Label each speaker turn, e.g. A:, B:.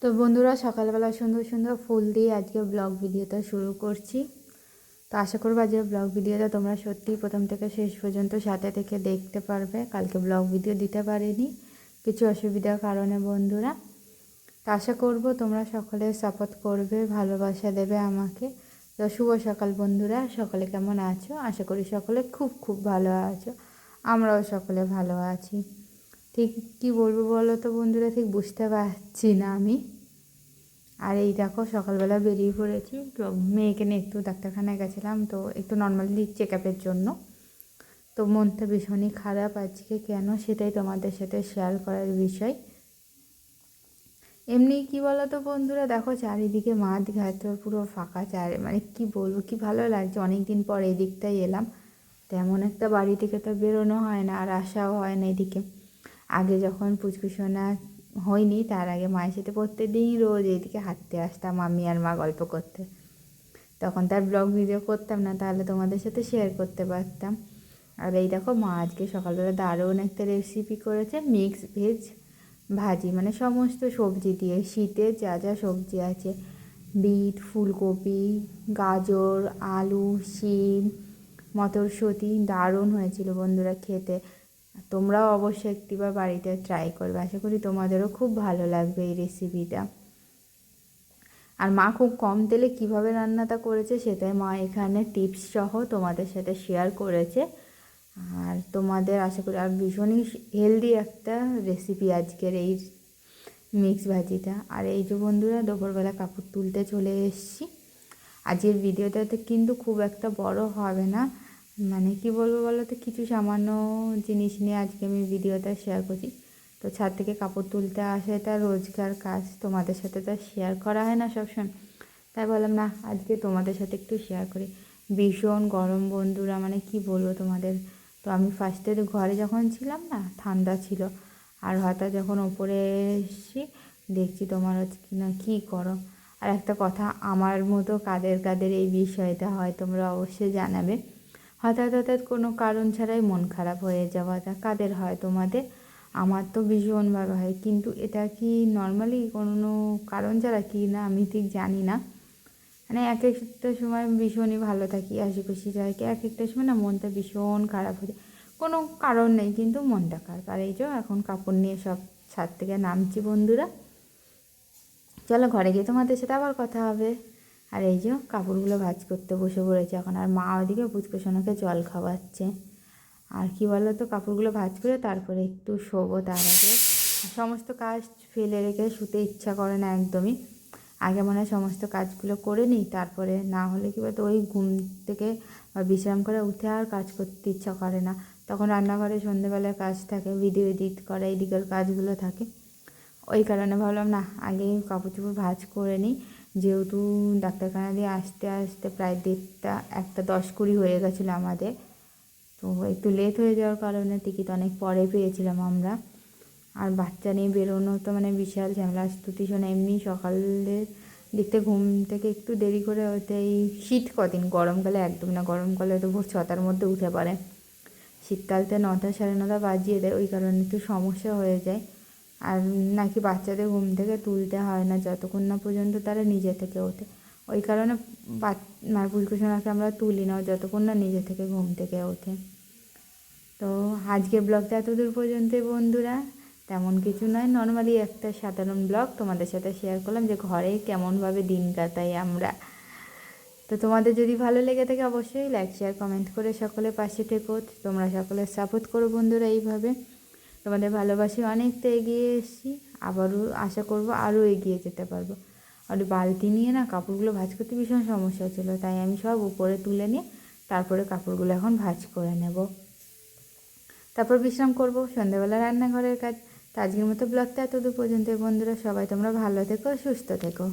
A: তো বন্ধুরা, সকালবেলা সুন্দর সুন্দর ফুল দিয়ে আজকে ব্লগ ভিডিওটা শুরু করছি। তো আশা করবো আজকে ব্লগ ভিডিওটা তোমরা সত্যিই প্রথম থেকে শেষ পর্যন্ত সাথে থেকে দেখতে পারবে। কালকে ব্লগ ভিডিও দিতে পারিনি কিছু অসুবিধার কারণে বন্ধুরা। তো আশা করবো তোমরা সকলে সাপোর্ট করবে, ভালোবাসা দেবে আমাকে। তো শুভ সকাল বন্ধুরা, সকলে কেমন আছো? আশা করি সকলে খুব খুব ভালো আছো। আমরাও সকলে ভালো আছি। ঠিক কী বলবো বলো তো বন্ধুরা, ঠিক বুঝতে পারছি না আমি। আর এই দেখো সকালবেলা বেরিয়ে পড়েছি, তো মেয়েকে নিয়ে একটু ডাক্তারখানায় গেছিলাম, তো একটু নর্মালি চেক আপের জন্য। তো মনটা ভীষণই খারাপ আজকে, কেন সেটাই তোমাদের সাথে শেয়ার করার বিষয়। এমনি কি বলো তো বন্ধুরা, দেখো চারিদিকে মাঠ ঘাট পুরো ফাঁকা, মানে কি বলবো, কি ভালো লাগছে। অনেক দিন পর এই দিকটাই এলাম, তেমন একটা বাড়ি থেকে তো বেরোনো হয় না, আর আসাও হয় না এদিকে। আগে যখন পুচকুসোনা হয়নি তার আগে মায়ের সাথে প্রত্যেকদিন রোজ এইদিকে হাঁটতে আসতাম, আমি আর মা গল্প করতে। তখন তার ব্লগ ভিডিও করতাম না, তাহলে তোমাদের সাথে শেয়ার করতে পারতাম। আর এই দেখো মা আজকে সকালবেলা দারুণ একটা রেসিপি করেছে, মিক্স ভেজ ভাজি, মানে সমস্ত সবজি দিয়ে, শীতে যা যা সবজি আছে, বিট, ফুলকপি, গাজর, আলু, শিম, মটরশুঁটি, দারুণ হয়েছিল বন্ধুরা খেতে। তোমরাও অবশ্যই একটিবার বাড়িতে ট্রাই করবে, আশা করি তোমাদেরও খুব ভালো লাগবে এই রেসিপিটা। আর মা খুব কম তেলে কিভাবে রান্নাটা করেছে সেটাই মা এখানে টিপস সহ তোমাদের সাথে শেয়ার করেছে। আর তোমাদের আশা করি আর ভীষণই হেলদি একটা রেসিপি আজকের এই মিক্স ভাজিটা। আর এই যে বন্ধুরা, দুপুরবেলা কাপড় তুলতে চলে এসেছি। আজকের ভিডিওটাতে কিন্তু খুব একটা বড় হবে না, মানে কি বলবো বলো তো, কিছু সামান্য জিনিস নিয়ে আজকে আমি ভিডিওটা শেয়ার করছি। তো ছাদ থেকে কাপড় তুলতে আসা এটা রোজকার কাজ, তোমাদের সাথে তো শেয়ার করা হয় না সবসময়, তাই বললাম না আজকে তোমাদের সাথে একটু শেয়ার করি। ভীষণ গরম বন্ধুরা, মানে কি বলবো তোমাদের। তো আমি ফার্স্টে ঘরে যখন ছিলাম না ঠান্ডা ছিল, আর হঠাৎ যখন ওপরে এসেছি দেখছি তোমার হচ্ছে কিনা কী গরম। আর একটা কথা, আমার মতো কাদের কাদের এই বিষয়টা হয় তোমরা অবশ্যই জানাবে। হঠাৎ হঠাৎ কোনো কারণ ছাড়াই মন খারাপ হয়ে যাওয়াটা কাদের হয় তোমাদের? আমার তো ভীষণভাবে হয়, কিন্তু এটা কি নর্মালি কোনো কারণ ছাড়া কি না আমি ঠিক জানি না। মানে এক একটা সময় ভীষণই ভালো থাকি, হাসি খুশি থাকি, এক একটা সময় না মনটা ভীষণ খারাপ হয়ে যায়, কোনো কারণ নেই কিন্তু মনটা খারাপ। আর এই যে এখন কাপড় নিয়ে সব ছাদ থেকে নামছি বন্ধুরা। চলো ঘরে গিয়ে তোমাদের সাথে আবার কথা হবে। আর এই যে কাপড়গুলো ভাঁজ করতে বসে পড়েছে এখন, আর মা ওদিকে পুচকুসোনাকে জল খাওয়াচ্ছে। আর কি বলো তো, কাপড়গুলো ভাঁজ করে তারপরে একটু শোবো, তার আগে সমস্ত কাজ ফেলে রেখে শুতে ইচ্ছা করে না একদমই। আগে মনে হয় সমস্ত কাজগুলো করে নিই, তারপরে না হলে কী বলতো ওই ঘুম থেকে বা বিশ্রাম করে উঠে আর কাজ করতে ইচ্ছা করে না। তখন রান্নাঘরে সন্ধ্যেবেলায় কাজ থাকে, ভিডিও এডিট করা, এদিকের কাজগুলো থাকে। ওই কারণে ভাবলাম না আগেই কাপড় চোপড় ভাঁজ করে নিই, যেহেতু ডাক্তারখানা দিয়ে আসতে আসতে প্রায় 1:30 হয়ে গেছিলো আমাদের। তো একটু লেট হয়ে যাওয়ার কারণে টিকিট অনেক পরে পেয়েছিলাম আমরা। আর বাচ্চা নিয়ে বেরোনো তো মানে বিশাল ঝামেলা। স্তুতিশোনা এমনি সকালের দিকতে ঘুম থেকে একটু দেরি করে ওঠে, এই শীত কদিন, গরমকালে একদম না, গরমকালে তো ভোর 6টার মধ্যে উঠে পড়ে, শীতকালতে 9টা 9:30 বাজিয়ে দেয়, ওই কারণে একটু সমস্যা হয়ে যায়। আর নাকি বাচ্চাদের ঘুম থেকে তুলতে হয় না যতক্ষণ না পর্যন্ত তারা নিজে থেকে ওঠে, ওই কারণে পুচকুসোনাকে আমরা তুলি না যতক্ষণ না নিজে থেকে ঘুম থেকে ওঠে। তো আজকে ব্লগটা এতদূর পর্যন্তই বন্ধুরা, তেমন কিছু নয়, নর্মালি একটা সাধারণ ব্লগ তোমাদের সাথে শেয়ার করলাম যে ঘরে কেমনভাবে দিন কাটাই আমরা। তো তোমাদের যদি ভালো লেগে থাকে অবশ্যই লাইক শেয়ার কমেন্ট করে সকলে পাশে থেকো, তোমরা সকলে সাপোর্ট করো বন্ধুরা। এইভাবে তোমাদের ভালোবাসি অনেকটা এগিয়ে এসেছি, আবারও আশা করব আরও এগিয়ে যেতে পারবো। আর বালতি নিয়ে না কাপড়গুলো ভাঁজ করতে ভীষণ সমস্যা ছিল, তাই আমি সব উপরে তুলে নিয়ে তারপরে কাপড়গুলো এখন ভাঁজ করে নেব, তারপর বিশ্রাম করব, সন্ধ্যাবেলা রান্নাঘরের কাজ। তো আজকের মতো ব্লগটা এতদূর পর্যন্ত বন্ধুরা, সবাই তোমরা ভালো থেকো, সুস্থ থেকো।